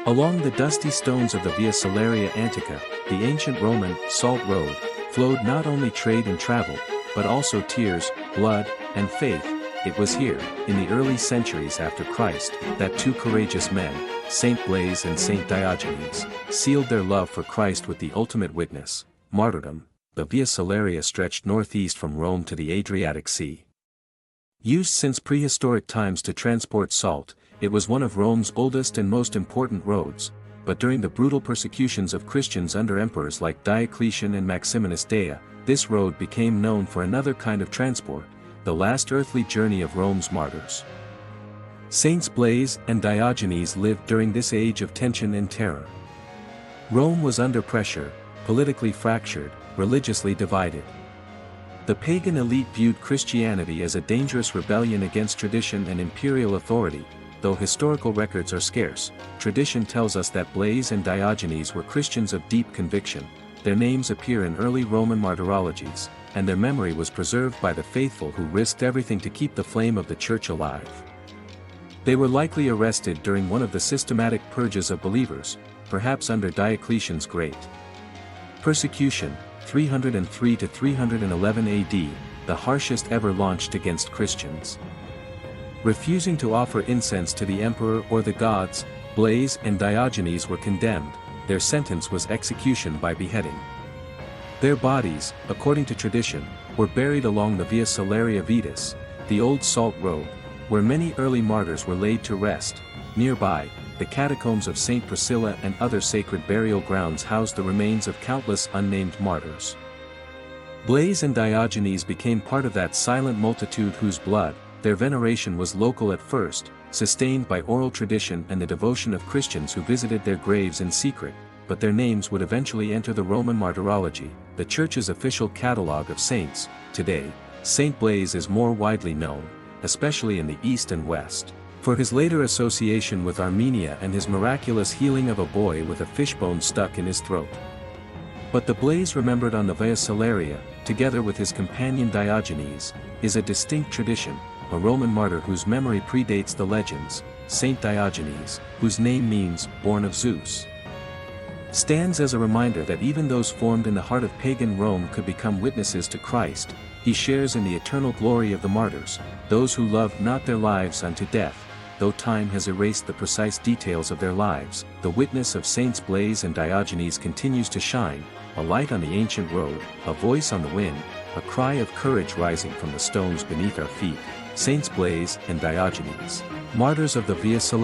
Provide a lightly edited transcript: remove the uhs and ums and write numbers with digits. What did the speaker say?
Along the dusty stones of the Via Salaria Antica, the ancient Roman salt road, flowed not only trade and travel, but also tears, blood, and faith. It was here, in the early centuries after Christ, that two courageous men, Saint Blaise and Saint Diogenes, sealed their love for Christ with the ultimate witness, martyrdom. The Via Salaria stretched northeast from Rome to the Adriatic Sea. Used since prehistoric times to transport salt, it was one of Rome's oldest and most important roads, but during the brutal persecutions of Christians under emperors like Diocletian and Maximinus Daia, this road became known for another kind of transport, the last earthly journey of Rome's martyrs. Saints Blaise and Diogenes lived during this age of tension and terror. Rome was under pressure, politically fractured, religiously divided. The pagan elite viewed Christianity as a dangerous rebellion against tradition and imperial authority. Though historical records are scarce, tradition tells us that Blaise and Diogenes were Christians of deep conviction. Their names appear in early Roman martyrologies, and their memory was preserved by the faithful who risked everything to keep the flame of the church alive. They were likely arrested during one of the systematic purges of believers, perhaps under Diocletian's Great Persecution, 303 to 311 AD, the harshest ever launched against Christians. Refusing to offer incense to the emperor or the gods, Blaise and Diogenes were condemned. Their sentence was execution by beheading. Their bodies, according to tradition, were buried along the Via Salaria Vetus, the old salt road, where many early martyrs were laid to rest. Nearby, the catacombs of St. Priscilla and other sacred burial grounds housed the remains of countless unnamed martyrs. Blaise and Diogenes became part of that silent multitude whose blood, their veneration was local at first, sustained by oral tradition and the devotion of Christians who visited their graves in secret, but their names would eventually enter the Roman Martyrology, the Church's official catalogue of saints. Today, Saint Blaise is more widely known, especially in the East and West, for his later association with Armenia and his miraculous healing of a boy with a fishbone stuck in his throat. But the Blaise remembered on the Via Salaria, together with his companion Diogenes, is a distinct tradition. A Roman martyr whose memory predates the legends, Saint Diogenes, whose name means born of Zeus, stands as a reminder that even those formed in the heart of pagan Rome could become witnesses to Christ. He shares in the eternal glory of the martyrs, those who loved not their lives unto death. Though time has erased the precise details of their lives, the witness of Saints Blaise and Diogenes continues to shine, a light on the ancient road, a voice on the wind, a cry of courage rising from the stones beneath our feet. Saints Blaise and Diogenes, martyrs of the Via Salaria.